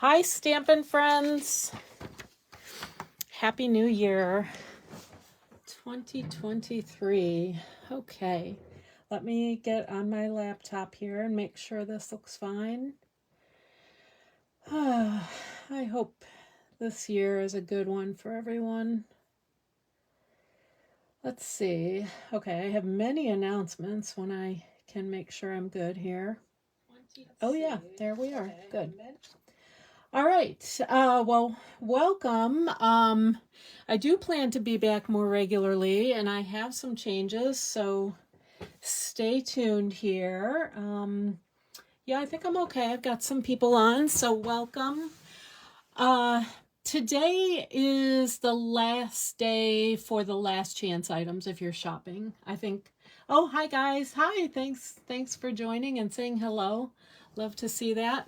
Hi, Stampin' Friends. Happy New Year 2023. Okay, let me get on my laptop here and make sure this looks fine. I hope this year is a good one for everyone. Let's see. Okay, I have many announcements when I can make sure I'm good here. Oh yeah, there we are. Good. All right. Well, welcome. I do plan to be back more regularly, and I have some changes, so stay tuned here. Yeah, I think I'm okay. I've got some people on, so welcome. Today is the last day for the last chance items if you're shopping. I think. Oh, hi guys. Hi. Thanks for joining and saying hello. Love to see that.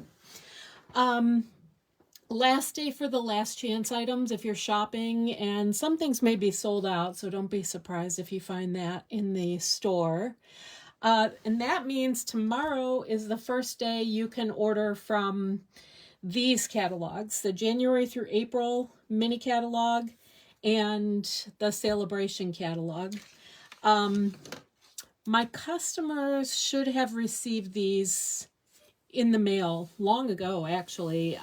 Last day for the last chance items if you're shopping, and some things may be sold out, so don't be surprised if you find that in the store. And that means tomorrow is the first day you can order from these catalogs, the January through April mini catalog and the Celebration catalog. My customers should have received these in the mail long ago, actually.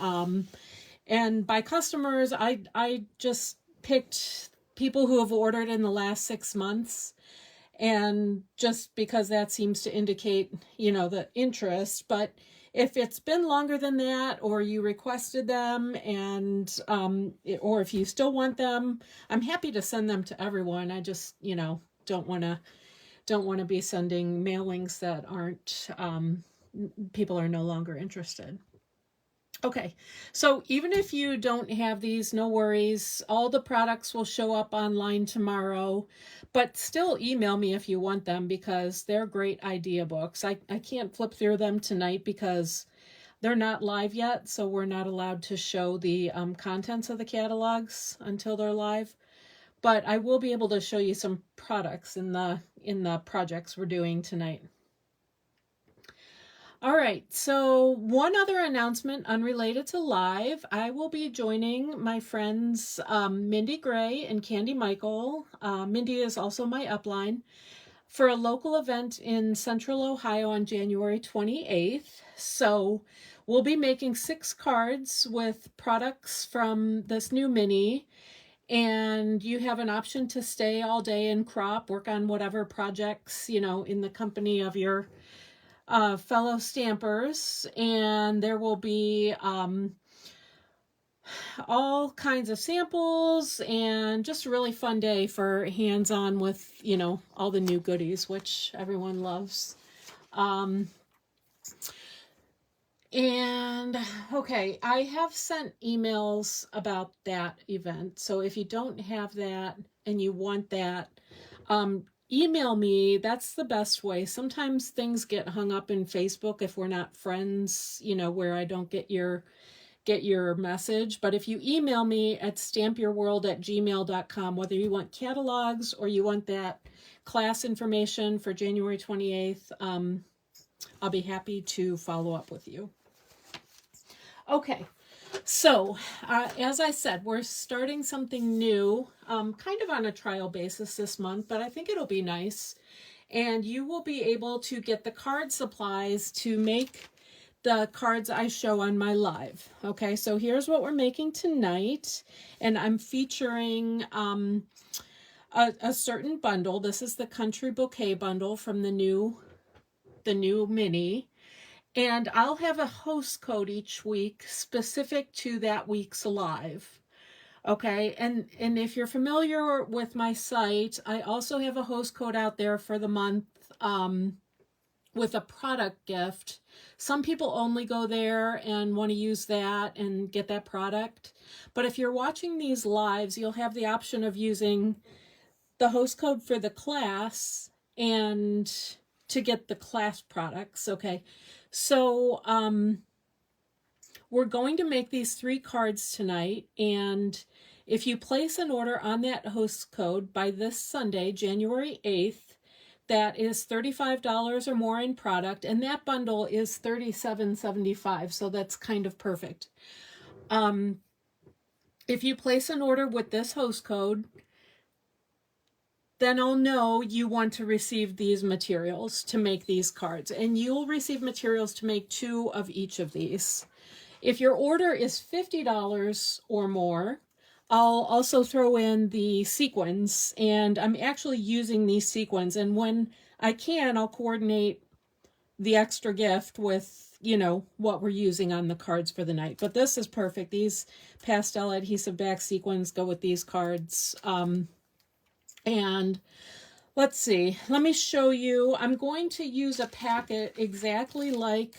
And by customers, I just picked people who have ordered in the last 6 months, and just because that seems to indicate, the interest. But if it's been longer than that, or you requested them, and or if you still want them, I'm happy to send them to everyone. I just, don't want to be sending mailings that aren't people are no longer interested. Okay, so even if you don't have these, no worries. All the products will show up online tomorrow, but still email me if you want them because they're great idea books. I can't flip through them tonight because they're not live yet, so we're not allowed to show the contents of the catalogs until they're live. But I will be able to show you some products in the projects we're doing tonight. All right, so one other announcement unrelated to live. I will be joining my friends Mindy Gray and Candy Michael. Mindy is also my upline for a local event in Central Ohio on January 28th. So we'll be making 6 cards with products from this new mini. And you have an option to stay all day and crop, work on whatever projects, in the company of your fellow stampers, and there will be all kinds of samples and just a really fun day for hands-on with, all the new goodies, which everyone loves. And okay, I have sent emails about that event, so if you don't have that and you want that, email me. That's the best way. Sometimes things get hung up in Facebook if we're not friends, where I don't get your message. But if you email me at stampyourworld@gmail.com, whether you want catalogs or you want that class information for January 28th, I'll be happy to follow up with you. Okay. So, as I said, we're starting something new, kind of on a trial basis this month, but I think it'll be nice. And you will be able to get the card supplies to make the cards I show on my live. Okay, so here's what we're making tonight. And I'm featuring a certain bundle. This is the Country Bouquet Bundle from the new mini. And I'll have a host code each week specific to that week's live. Okay, and if you're familiar with my site, I also have a host code out there for the month with a product gift. Some people only go there and want to use that and get that product. But if you're watching these lives, you'll have the option of using the host code for the class and to get the class products. Okay, so we're going to make these 3 cards tonight, and if you place an order on that host code by this Sunday, January 8th, that is $35 or more in product, and that bundle is $37.75, so that's kind of perfect. If you place an order with this host code, then I'll know you want to receive these materials to make these cards. And you'll receive materials to make 2 of each of these. If your order is $50 or more, I'll also throw in the sequins. And I'm actually using these sequins. And when I can, I'll coordinate the extra gift with, you know, what we're using on the cards for the night. But this is perfect. These pastel adhesive back sequins go with these cards. And let's see, let me show you. I'm going to use a packet exactly like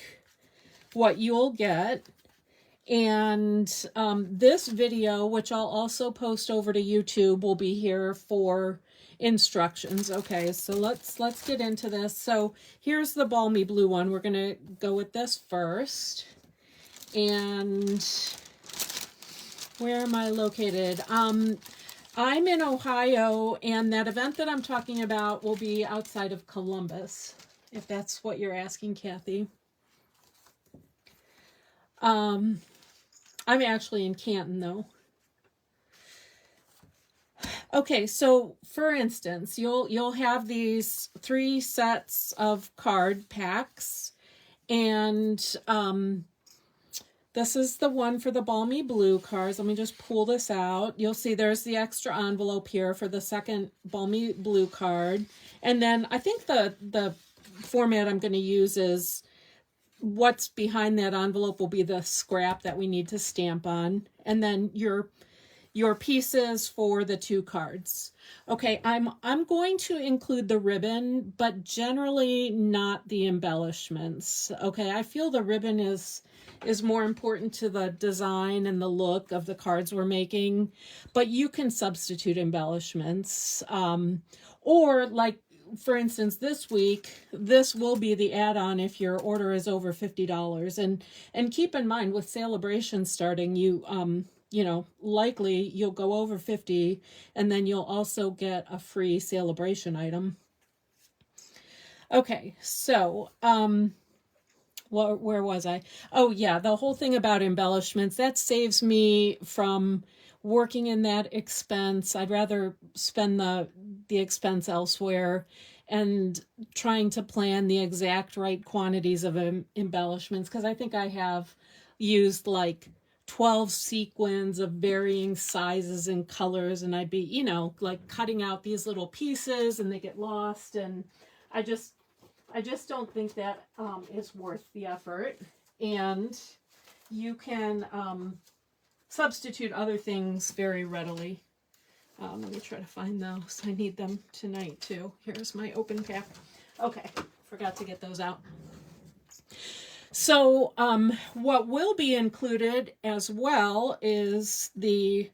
what you'll get. And this video, which I'll also post over to YouTube, will be here for instructions. Okay, so let's get into this. So here's the balmy blue one. We're gonna go with this first. And where am I located? I'm in Ohio, and that event that I'm talking about will be outside of Columbus, if that's what you're asking, Kathy. I'm actually in Canton, though. Okay, so for instance, you'll have these 3 sets of card packs, and this is the one for the balmy blue cards. Let me just pull this out. You'll see there's the extra envelope here for the second balmy blue card. And then I think the format I'm going to use is what's behind that envelope will be the scrap that we need to stamp on. And then your pieces for the 2 cards. Okay, I'm going to include the ribbon, but generally not the embellishments. Okay, I feel the ribbon is more important to the design and the look of the cards we're making, but you can substitute embellishments. Or like, for instance, this week, this will be the add-on if your order is over $50. And keep in mind, with Celebration starting, you know, likely you'll go over 50, and then you'll also get a free Celebration item. Okay, so where was I? Oh yeah, the whole thing about embellishments, that saves me from working in that expense. I'd rather spend the expense elsewhere and trying to plan the exact right quantities of embellishments, because I think I have used like 12 sequins of varying sizes and colors, and I'd be, you know, like cutting out these little pieces and they get lost, and I just don't think that is worth the effort. And you can substitute other things very readily. Let me try to find those. I need them tonight too. Here's my open pack. Okay, forgot to get those out. So what will be included as well is the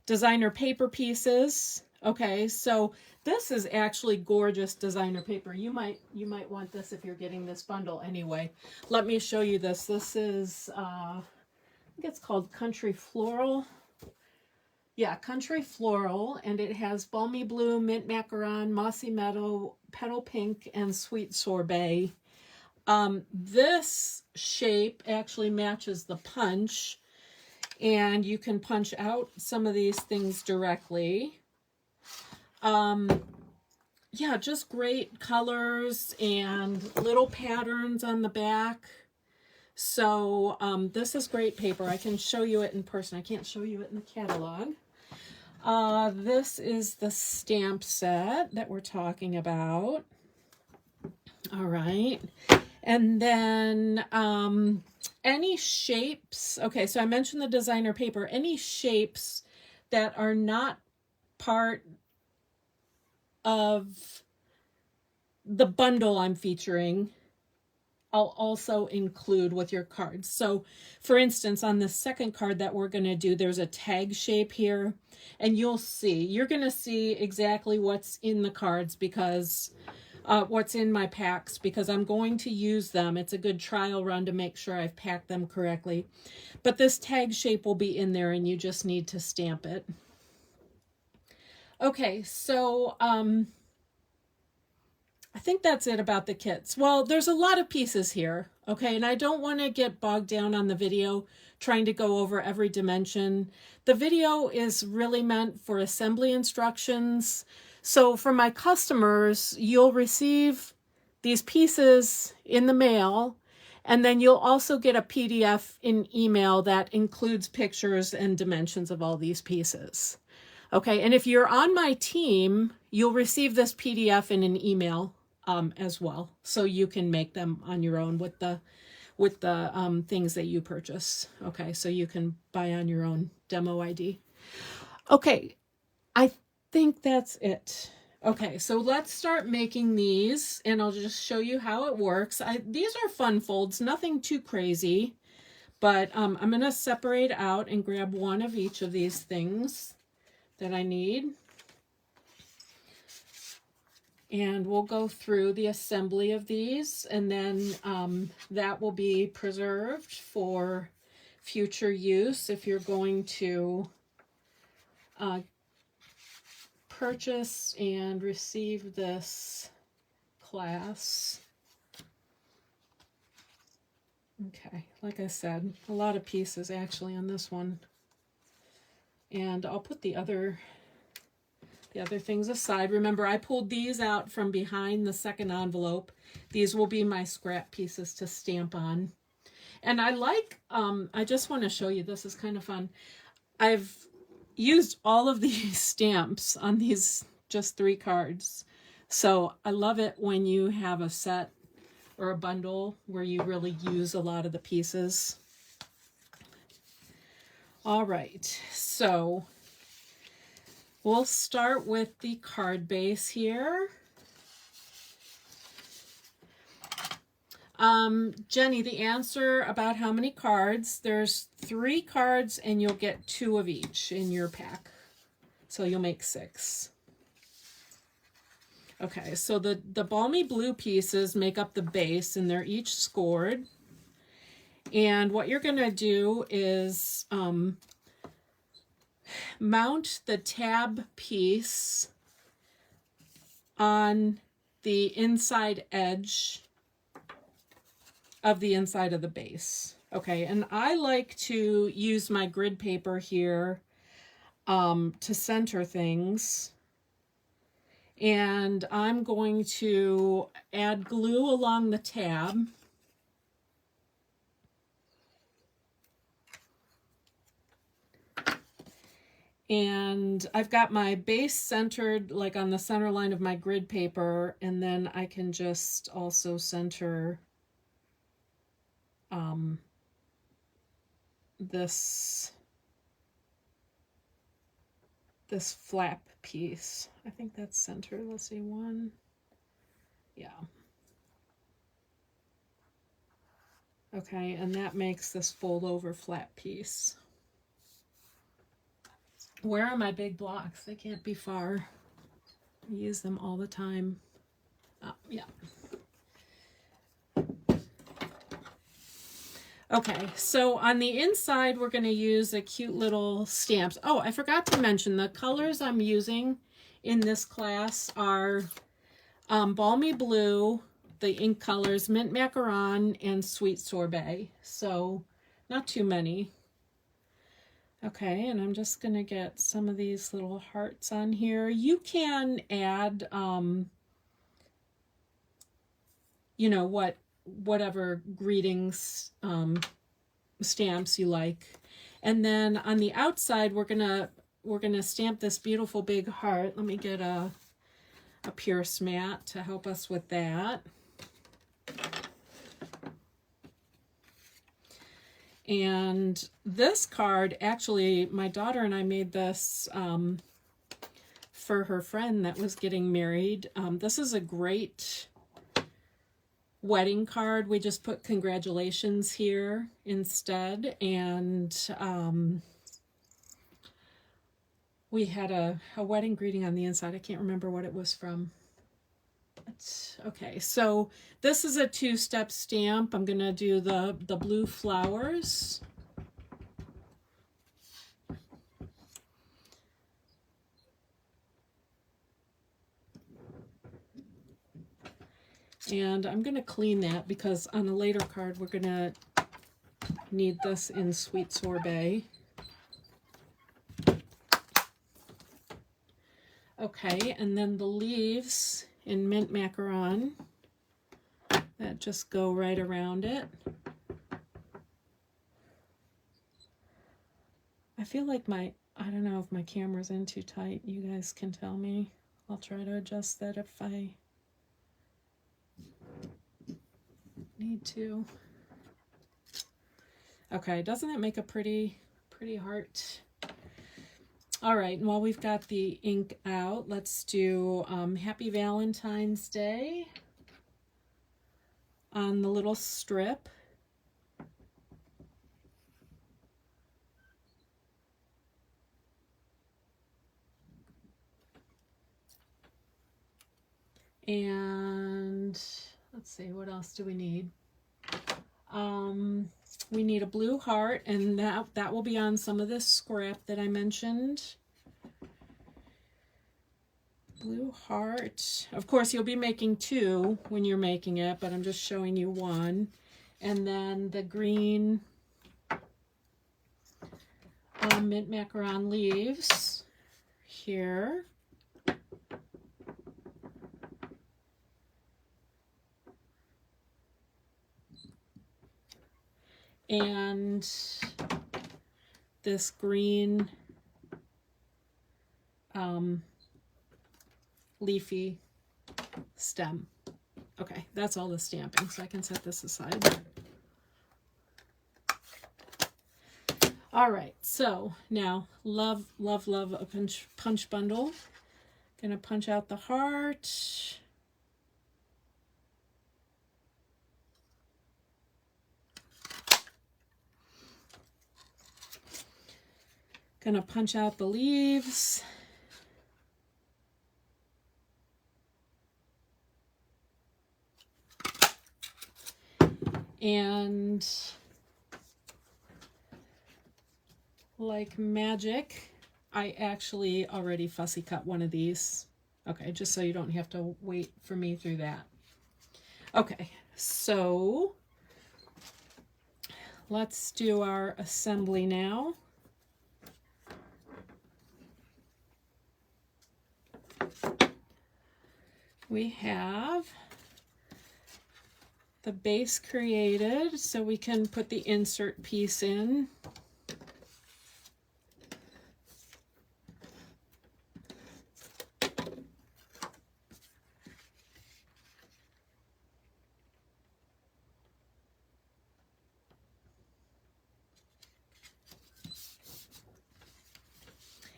designer paper pieces. Okay, so this is actually gorgeous designer paper. You might want this if you're getting this bundle anyway. Let me show you this. This is I think it's called Country Floral. Yeah, Country Floral, and it has balmy blue, mint macaron, mossy meadow, petal pink, and sweet sorbet. This shape actually matches the punch, and you can punch out some of these things directly. Yeah, just great colors and little patterns on the back. So this is great paper. I can show you it in person. I can't show you it in the catalog. This is the stamp set that we're talking about. All right. And then any shapes. Okay, so I mentioned the designer paper. Any shapes that are not part of the bundle I'm featuring, I'll also include with your cards. So for instance, on the second card that we're going to do, there's a tag shape here, and you're going to see exactly what's in the cards, because what's in my packs, because I'm going to use them. It's a good trial run to make sure I've packed them correctly. But this tag shape will be in there, and you just need to stamp it. Okay, so I think that's it about the kits. Well, there's a lot of pieces here. Okay, and I don't want to get bogged down on the video trying to go over every dimension. The video is really meant for assembly instructions. So for my customers, you'll receive these pieces in the mail, and then you'll also get a PDF in email that includes pictures and dimensions of all these pieces. Okay, and if you're on my team, you'll receive this PDF in an email as well, so you can make them on your own with the things that you purchase. Okay, so you can buy on your own demo ID. Okay, I think that's it. Okay, so let's start making these, and I'll just show you how it works. These are fun folds, nothing too crazy, but I'm going to separate out and grab one of each of these things that I need. And we'll go through the assembly of these, and then that will be preserved for future use if you're going to purchase and receive this class. Okay, like I said, a lot of pieces actually on this one. And I'll put the other things aside. Remember, I pulled these out from behind the second envelope. These will be my scrap pieces to stamp on. And I like, I just want to show you, this is kind of fun. I've used all of these stamps on these just 3 cards. So I love it when you have a set or a bundle where you really use a lot of the pieces. All right, so we'll start with the card base here. Jenny, the answer about how many cards, there's 3 cards and you'll get 2 of each in your pack. So you'll make 6. Okay, so the balmy blue pieces make up the base and they're each scored. And what you're going to do is mount the tab piece on the inside edge of the inside of the base. Okay, and I like to use my grid paper here to center things. And I'm going to add glue along the tab. And I've got my base centered like on the center line of my grid paper, and then I can just also center this flap piece. I think that's centered. Let's see, 1. Yeah. Okay, and that makes this fold over flap piece. Where are my big blocks? They can't be far. I use them all the time. Yeah. Okay, so on the inside, we're going to use a cute little stamps. Oh, I forgot to mention the colors I'm using in this class are Balmy Blue, the ink colors, Mint Macaron, and Sweet Sorbet. So not too many. Okay, and I'm just going to get some of these little hearts on here. You can add, you know, whatever greetings stamps you like. And then on the outside, we're gonna stamp this beautiful big heart. Let me get a Pierce mat to help us with that. And this card, actually, my daughter and I made this for her friend that was getting married. This is a great wedding card. We just put congratulations here instead, and we had a wedding greeting on the inside. I can't remember what it was from. Okay, so this is a 2-step stamp. I'm gonna do the blue flowers. And I'm going to clean that because on a later card we're going to need this in Sweet Sorbet. Okay, and then the leaves in Mint Macaron that just go right around it. I feel like I don't know if my camera's in too tight. You guys can tell me. I'll try to adjust that if I need to. Okay, doesn't it make a pretty heart? All right, and while we've got the ink out, let's do Happy Valentine's Day on the little strip. And let's see, what else do we need? We need a blue heart, and that will be on some of this scrap that I mentioned. Blue heart. Of course, you'll be making two when you're making it, but I'm just showing you one. And then the green Mint Macaron leaves here. And this green leafy stem. Okay, that's all the stamping, so I can set this aside. All right, so now love a punch bundle. Gonna punch out the heart. Gonna punch out the leaves. And like magic, I actually already fussy cut one of these. Okay, just so you don't have to wait for me through that. Okay, so let's do our assembly now. We have the base created, so we can put the insert piece in.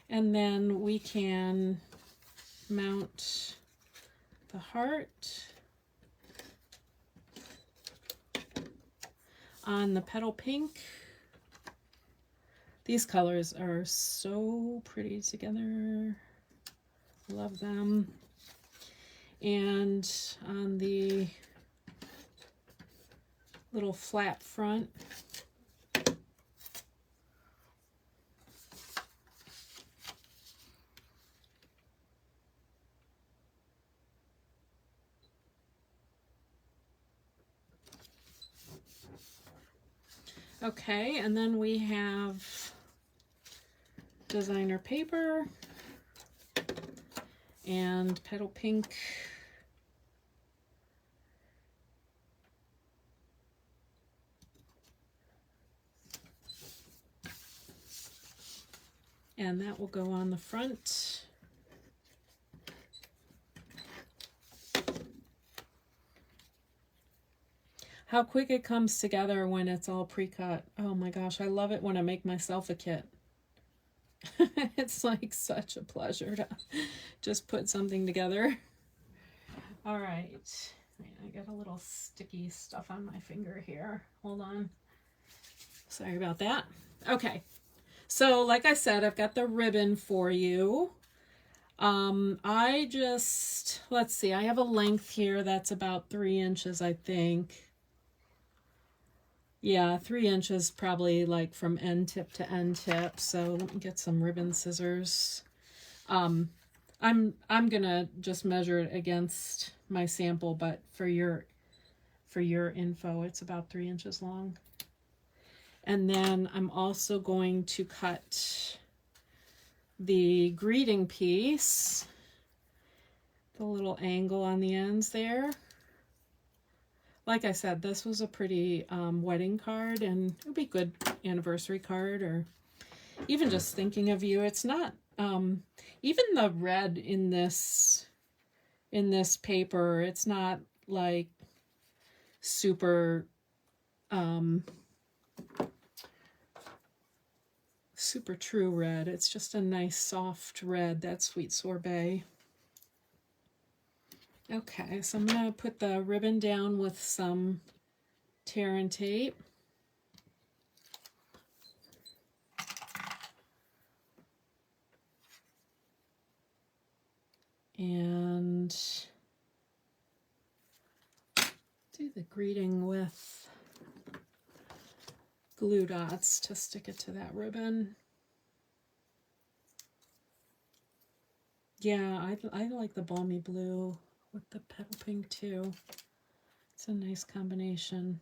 And then we can mount the heart on the petal pink. These colors are so pretty together. Love them. And on the little flap front, okay, and then we have designer paper and petal pink. And that will go on the front. How quick it comes together when it's all pre-cut. Oh my gosh, I love it when I make myself a kit. It's like such a pleasure to just put something together. All right, I got a little sticky stuff on my finger here. Hold on. Sorry about that. Okay, so like I said, I've got the ribbon for you. Let's see, I have a length here that's about 3 inches, I think. Yeah, 3 inches probably, like from end tip to end tip. So let me get some ribbon scissors. I'm gonna just measure it against my sample, but for your info, it's about 3 inches long. And then I'm also going to cut the greeting piece, the little angle on the ends there. Like I said, this was a pretty wedding card, and it would be a good anniversary card, or even just thinking of you. It's not, even the red in this paper, it's not like super, super true red. It's just a nice soft red, that Sweet Sorbet. Okay, so I'm going to put the ribbon down with some tear and tape. And do the greeting with glue dots to stick it to that ribbon. Yeah, I like the balmy blue with the petal pink too. It's a nice combination.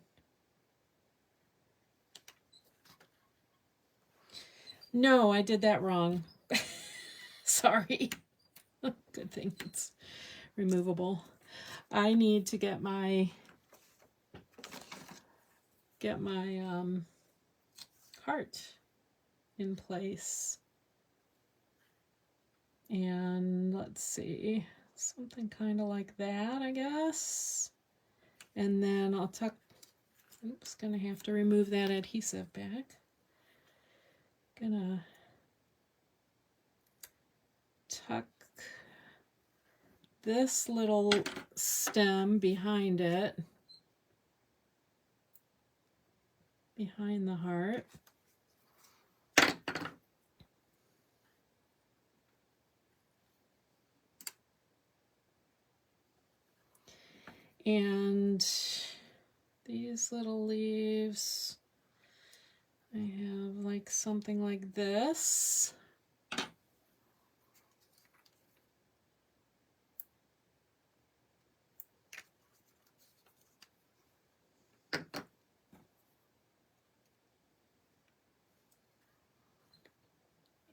No, I did that wrong. Sorry. Good thing it's removable. I need to get my heart in place. And let's see, something kind of like that, I guess. And then I'll tuck, oops, gonna have to remove that adhesive back. Gonna tuck this little stem behind it, behind the heart. And these little leaves, I have like something like this.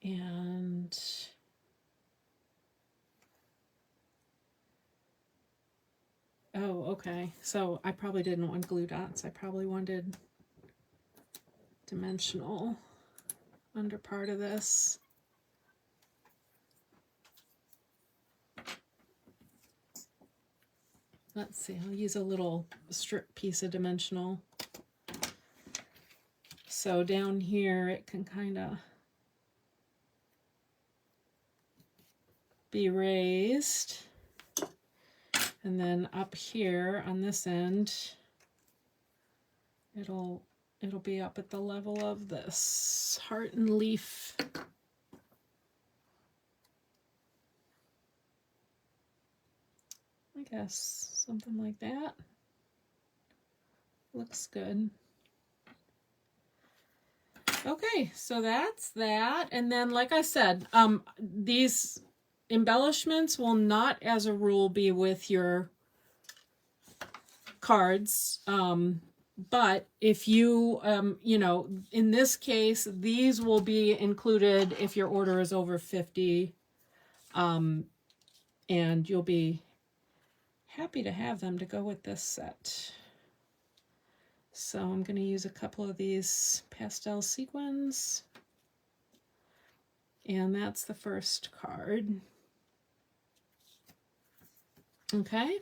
And oh, okay. So I probably didn't want glue dots. I probably wanted dimensional under part of this. Let's see, I'll use a little strip piece of dimensional. So down here it can kind of be raised. And then up here on this end, it'll be up at the level of this heart and leaf. I guess something like that. Looks good. Okay, so that's that. And then, like I said, these embellishments will not, as a rule, be with your cards. But if you, you know, in this case, these will be included if your order is over 50. And you'll be happy to have them to go with this set. So I'm going to use a couple of these pastel sequins. And that's the first card. Okay.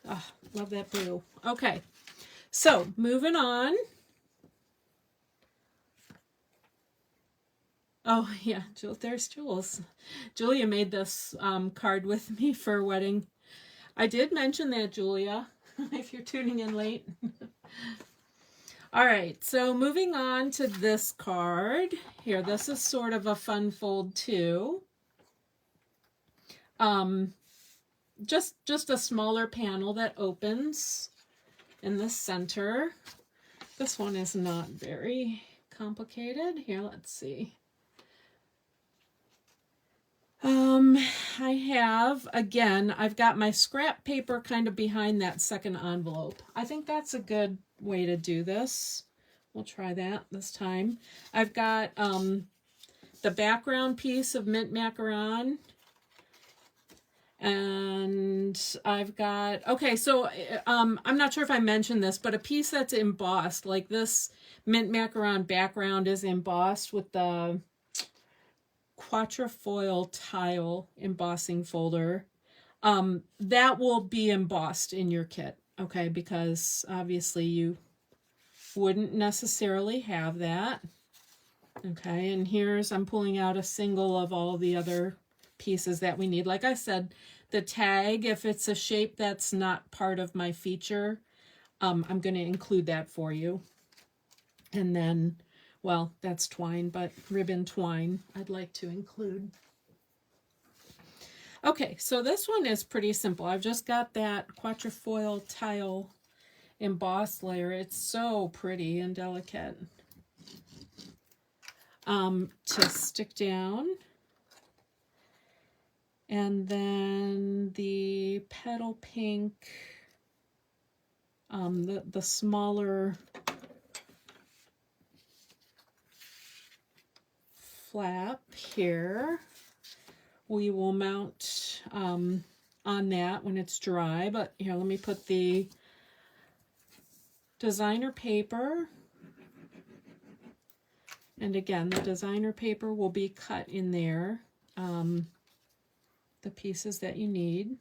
Oh, love that blue. Okay. So moving on. Oh yeah, there's Jules. Julia made this card with me for a wedding. I did mention that, Julia, if you're tuning in late. All right, so moving on to this card. Here, this is sort of a fun fold too. Just a smaller panel that opens in the center. This one is not very complicated. Here, let's see. I have, again, I've got my scrap paper kind of behind that second envelope. I think that's a good way to do this. We'll try that this time. I've got the background piece of mint macaron. And I've got, okay, so I'm not sure if I mentioned this, but a piece that's embossed, like this mint macaron background is embossed with the quatrefoil tile embossing folder. That will be embossed in your kit, okay, because obviously you wouldn't necessarily have that. Okay, and here's, I'm pulling out a single of all the other pieces that we need. Like I said, the tag, if it's a shape that's not part of my feature, I'm going to include that for you. And then, well, that's twine, but ribbon twine I'd like to include. Okay, so this one is pretty simple. I've just got that quatrefoil tile embossed layer. It's so pretty and delicate to stick down. And then the petal pink, the smaller flap here, we will mount on that when it's dry. But here, let me put the designer paper. And again, the designer paper will be cut in there. The pieces that you need.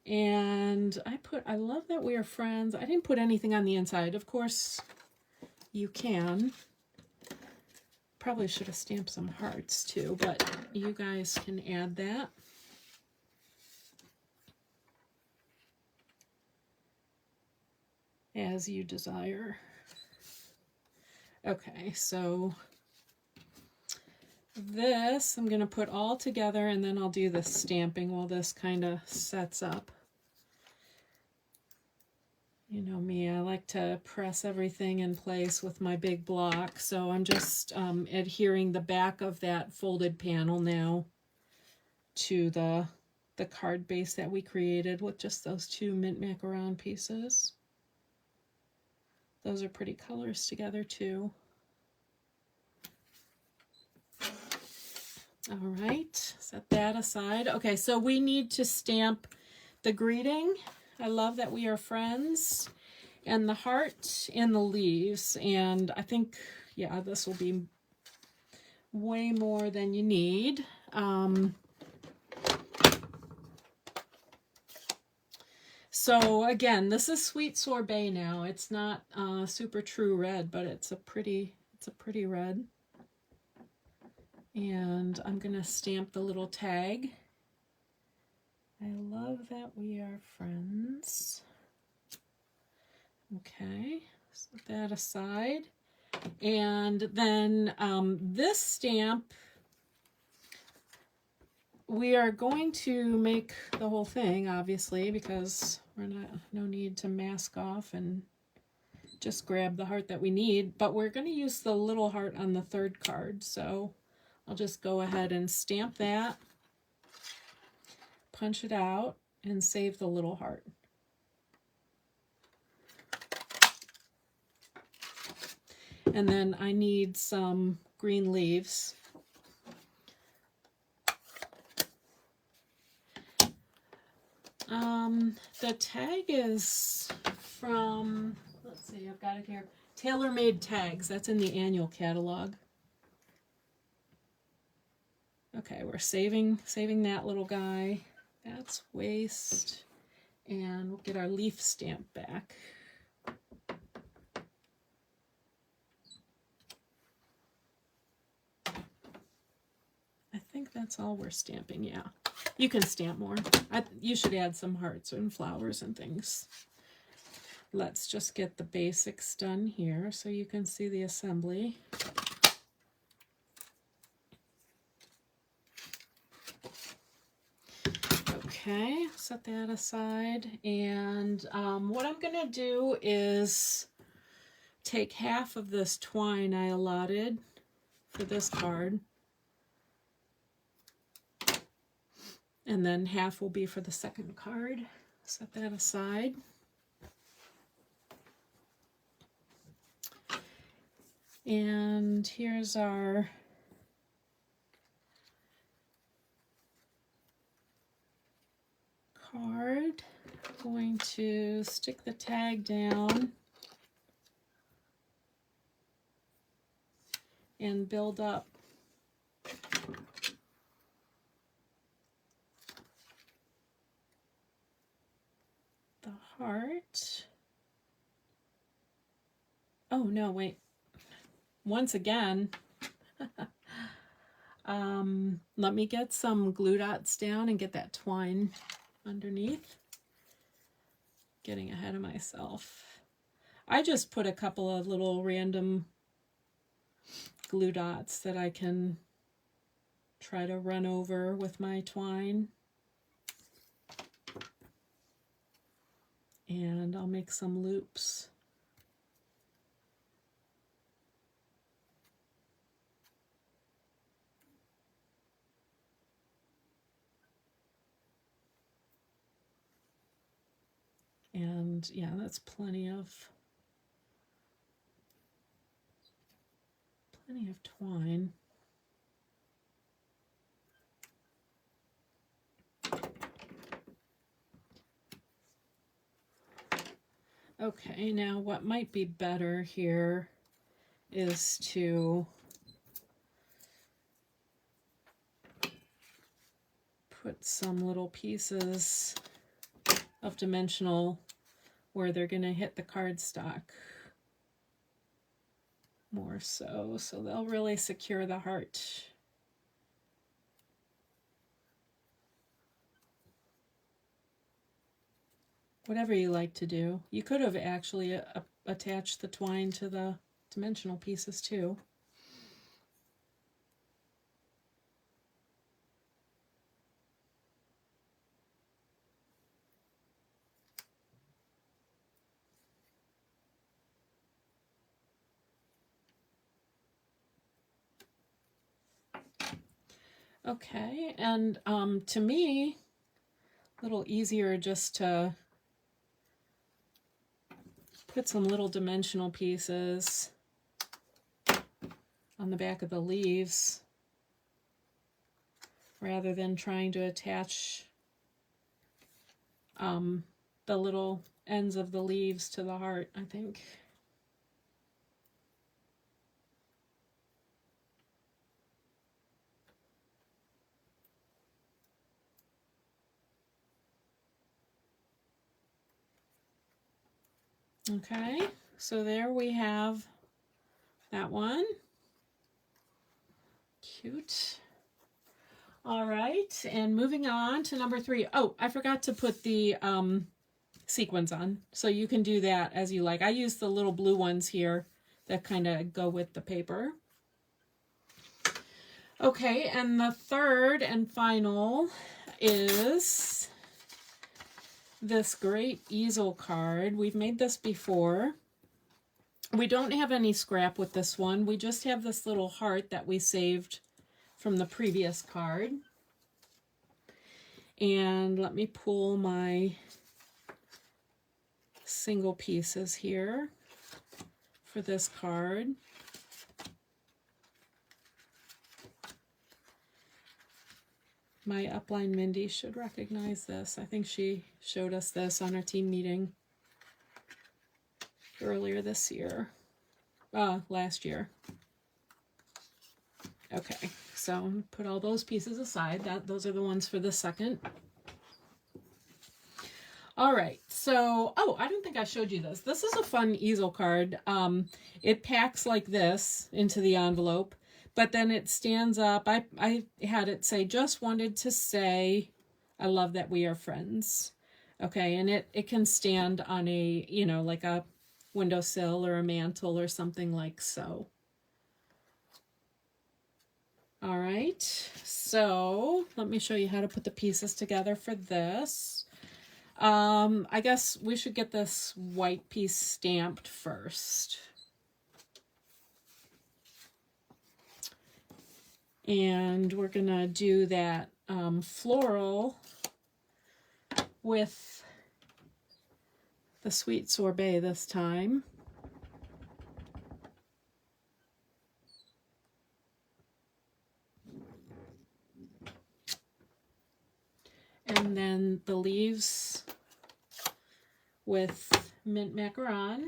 And I love that we are friends. I didn't put anything on the inside. Of course, you can. Probably should have stamped some hearts too, but you guys can add that. As you desire. Okay, so this I'm going to put all together, and then I'll do the stamping while this kind of sets up. You know me, I like to press everything in place with my big block, so I'm just adhering the back of that folded panel now to the card base that we created with just those two mint macaron pieces. Those are pretty colors together too. All right, set that aside. Okay, so we need to stamp the greeting. I love that we are friends, and the heart and the leaves. And I think, yeah, this will be way more than you need. So again, this is Sweet Sorbet now. It's not super true red, but it's a pretty red. And I'm going to stamp the little tag. I love that we are friends. Okay, set that aside. And then this stamp, we are going to make the whole thing, obviously, because no need to mask off and just grab the heart that we need. But we're going to use the little heart on the third card, so I'll just go ahead and stamp that, punch it out, and save the little heart. And then I need some green leaves. The tag is from, let's see, I've got it here, Tailor Made Tags. That's in the annual catalog. Okay, we're saving that little guy. That's waste. And we'll get our leaf stamp back. I think that's all we're stamping, yeah. You can stamp more. You should add some hearts and flowers and things. Let's just get the basics done here so you can see the assembly. Okay, set that aside. And what I'm going to do is take half of this twine I allotted for this card. And then half will be for the second card. Set that aside. And here's our card. I'm going to stick the tag down and build up the heart. Oh no, wait. Once again, let me get some glue dots down and get that twine underneath. Getting ahead of myself. I just put a couple of little random glue dots that I can try to run over with my twine. And I'll make some loops. And yeah, that's plenty of twine. Okay, now what might be better here is to put some little pieces of dimensional where they're going to hit the cardstock more so they'll really secure the heart. Whatever you like to do. You could have actually attached the twine to the dimensional pieces too. Okay, and to me, a little easier just to put some little dimensional pieces on the back of the leaves rather than trying to attach the little ends of the leaves to the heart, I think. Okay, so there we have that one. Cute. All right, and moving on to number 3. Oh, I forgot to put the sequins on, so you can do that as you like. I use the little blue ones here that kind of go with the paper. Okay, and the third and final is this great easel card. We've made this before. We don't have any scrap with this one. We just have this little heart that we saved from the previous card. And let me pull my single pieces here for this card. My upline Mindy should recognize this. I think she showed us this on our team meeting earlier this year. Last year. Okay, so put all those pieces aside. Those are the ones for the second. All right, so, oh, I don't think I showed you this. This is a fun easel card. It packs like this into the envelope, but then it stands up. I had it say, just wanted to say, I love that we are friends. Okay, and it can stand on a, you know, like a windowsill or a mantle or something like so. All right, so let me show you how to put the pieces together for this. I guess we should get this white piece stamped first. And we're gonna do that floral with the sweet sorbet this time. And then the leaves with mint macaron.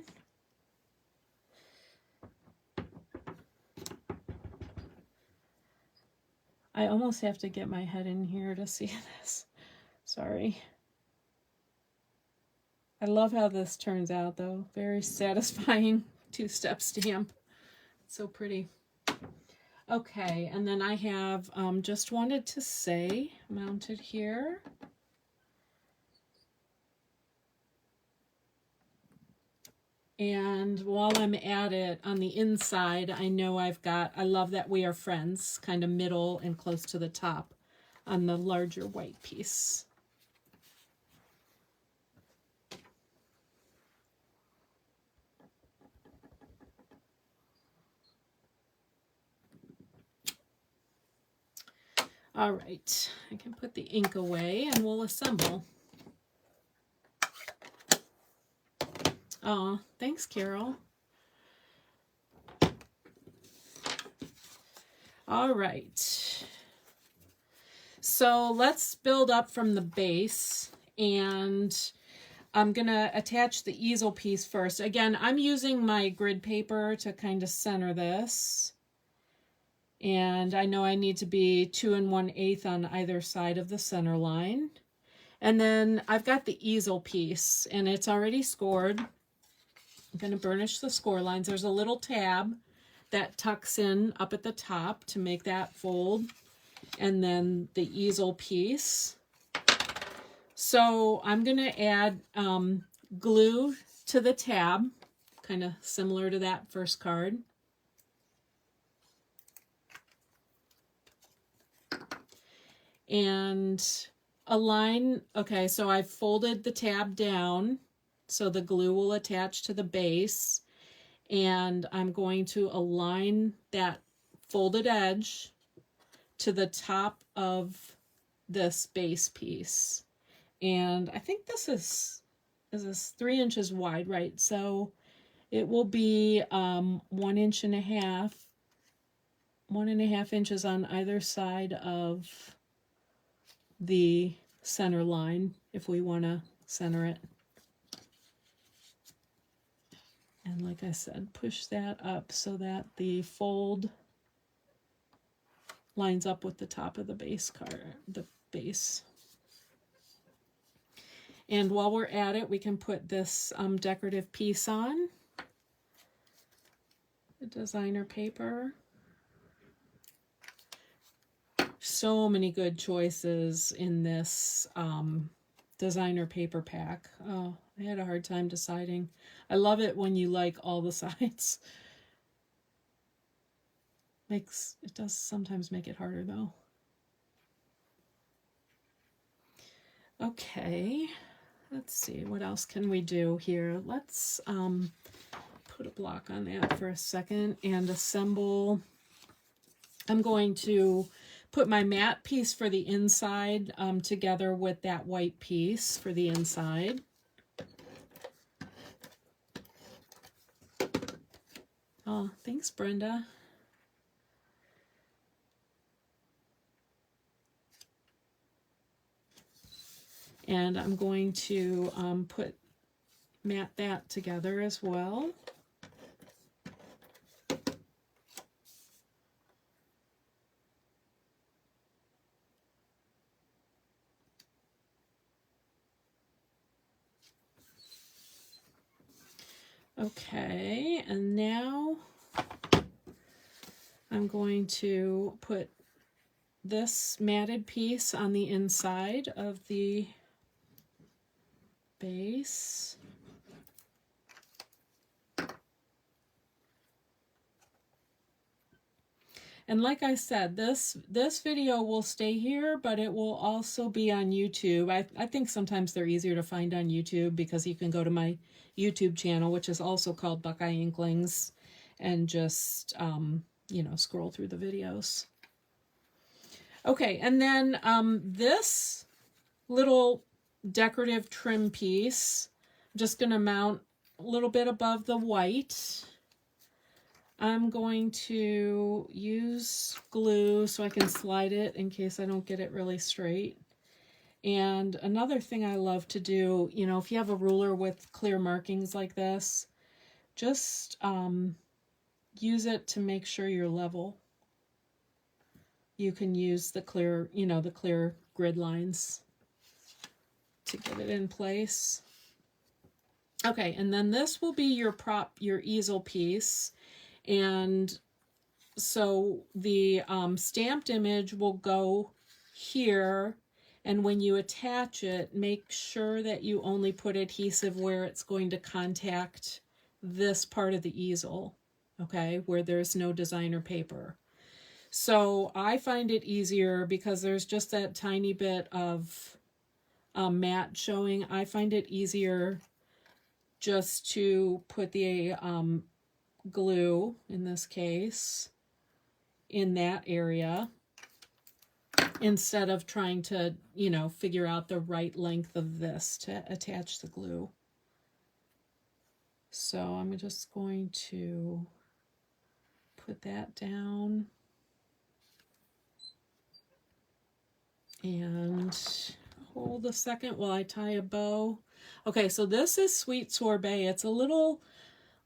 I almost have to get my head in here to see this. Sorry. I love how this turns out though. Very satisfying two-step stamp. So pretty. Okay, and then I have Just Wanted to Say mounted here. And while I'm at it, on the inside, I know I've got, I love that We Are Friends, kind of middle and close to the top on the larger white piece. All right, I can put the ink away and we'll assemble. Oh, thanks, Carol. All right. So let's build up from the base, and I'm gonna attach the easel piece first. Again, I'm using my grid paper to kind of center this. And I know I need to be 2 1/8 on either side of the center line. And then I've got the easel piece, and it's already scored. I'm going to burnish the score lines. There's a little tab that tucks in up at the top to make that fold. And then the easel piece. So I'm going to add glue to the tab, kind of similar to that first card. And align, okay, so I've folded the tab down so the glue will attach to the base, and I'm going to align that folded edge to the top of this base piece. And I think this is 3 inches wide, right? So it will be 1.5 inches, 1.5 inches on either side of the center line if we want to center it. And like I said, push that up so that the fold lines up with the top of the base card, the base. And while we're at it, we can put this decorative piece on the designer paper. So many good choices in this designer paper pack. Oh, I had a hard time deciding. I love it when you like all the sides. It does sometimes make it harder though. Okay, let's see, what else can we do here? Let's put a block on that for a second and assemble. I'm going to put my matte piece for the inside together with that white piece for the inside. Oh, thanks, Brenda. And I'm going to matte that together as well. Okay, and now I'm going to put this matted piece on the inside of the base. And like I said, this video will stay here, but it will also be on YouTube. I think sometimes they're easier to find on YouTube because you can go to my YouTube channel, which is also called Buckeye Inklings, and just, you know, scroll through the videos. Okay, and then this little decorative trim piece, I'm just going to mount a little bit above the white. I'm going to use glue so I can slide it in case I don't get it really straight. And another thing I love to do, you know, if you have a ruler with clear markings like this, just use it to make sure you're level. You can use the clear, you know, the clear grid lines to get it in place. Okay, and then this will be your prop, your easel piece. And so the stamped image will go here. And when you attach it, make sure that you only put adhesive where it's going to contact this part of the easel, okay, where there's no designer paper. So I find it easier because there's just that tiny bit of matte showing. I find it easier just to put the glue, in this case, in that area, instead of trying to, you know, figure out the right length of this to attach the glue. So I'm just going to put that down. And hold a second while I tie a bow. Okay, so this is Sweet Sorbet. It's a little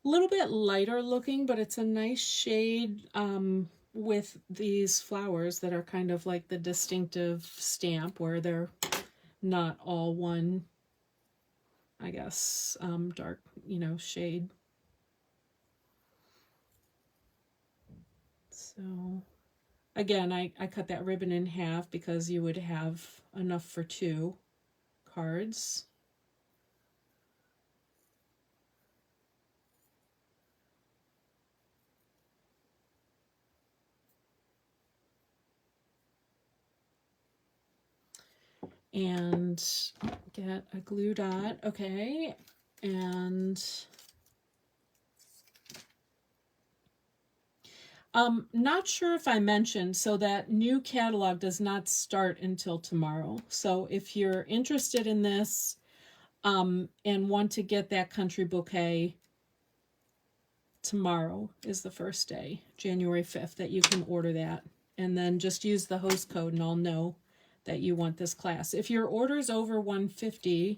bit lighter looking, but it's a nice shade with these flowers that are kind of like the distinctive stamp where they're not all one, I guess, dark, you know, shade. So again, I cut that ribbon in half because you would have enough for 2 cards. And get a glue dot, okay, and not sure if I mentioned, so that new catalog does not start until tomorrow. So if you're interested in this and want to get that Country Bouquet, tomorrow is the first day, January 5th, that you can order that. And then just use the host code and I'll know that you want this class. If your order's over $150,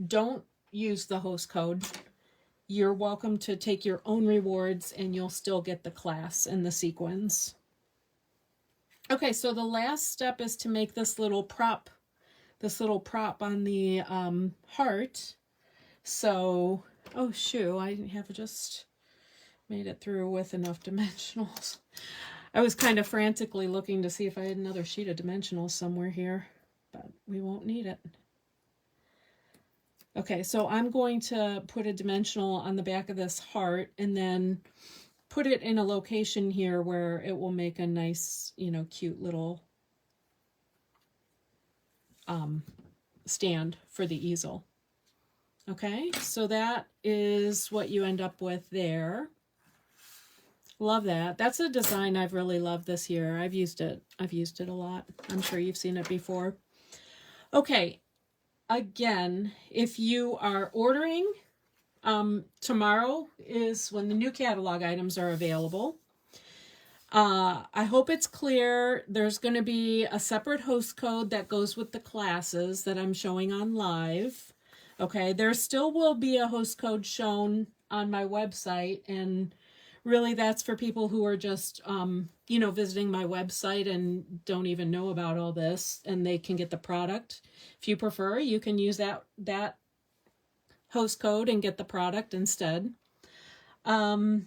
don't use the host code. You're welcome to take your own rewards and you'll still get the class and the sequins. Okay, so the last step is to make this little prop on the heart. So, oh shoot, I have just made it through with enough dimensionals. I was kind of frantically looking to see if I had another sheet of dimensionals somewhere here, but we won't need it. Okay, so I'm going to put a dimensional on the back of this heart and then put it in a location here where it will make a nice, you know, cute little stand for the easel. Okay, so that is what you end up with there. Love that. That's a design I've really loved this year. I've used it a lot. I'm sure you've seen it before. Okay, again, if you are ordering, tomorrow is when the new catalog items are available. I hope it's clear. There's going to be a separate host code that goes with the classes that I'm showing on live. Okay, there still will be a host code shown on my website, and really that's for people who are just, you know, visiting my website and don't even know about all this, and they can get the product. If you prefer, you can use that host code and get the product instead. I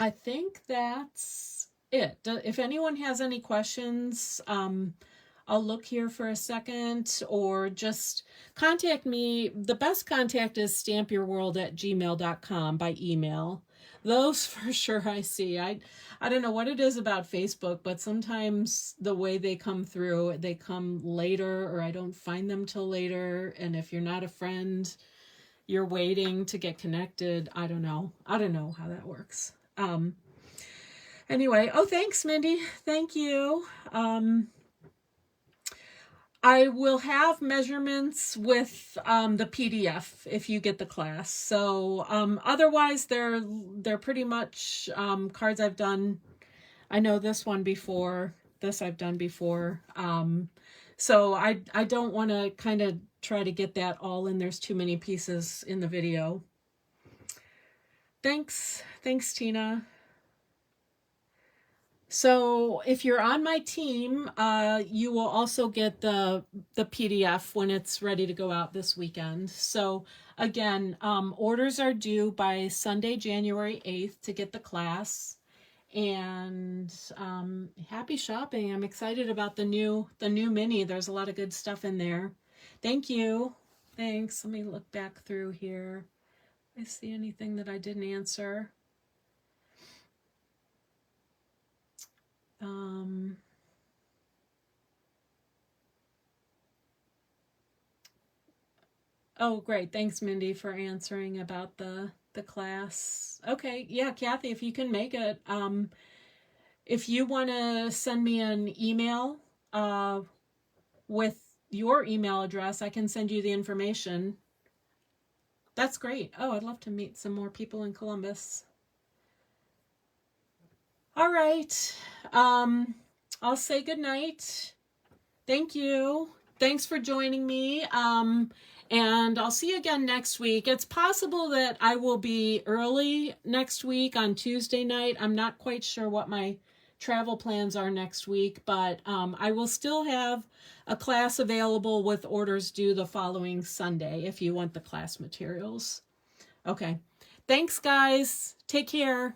think that's it. If anyone has any questions, I'll look here for a second, or just contact me. The best contact is stampyourworld@gmail.com by email. Those for sure I see. I don't know what it is about Facebook, but sometimes the way they come through, they come later, or I don't find them till later. And if you're not a friend, you're waiting to get connected. I don't know how that works. Anyway, oh, thanks, Mindy. Thank you. I will have measurements with the PDF if you get the class. So otherwise, they're pretty much cards I've done. I know this one before. This I've done before. So I don't want to kind of try to get that all in. There's too many pieces in the video. Thanks, Tina. So if you're on my team, you will also get the PDF when it's ready to go out this weekend. So again, orders are due by Sunday, January 8th to get the class. And happy shopping. I'm excited about the new mini. There's a lot of good stuff in there. Thank you. Thanks. Let me look back through here. I see anything that I didn't answer. Oh, great. Thanks, Mindy, for answering about the class. Okay. Yeah, Kathy, if you can make it, if you want to send me an email with your email address, I can send you the information. That's great. Oh, I'd love to meet some more people in Columbus. All right. I'll say good night. Thank you. Thanks for joining me. And I'll see you again next week. It's possible that I will be early next week on Tuesday night. I'm not quite sure what my travel plans are next week, but I will still have a class available with orders due the following Sunday if you want the class materials. Okay. Thanks, guys. Take care.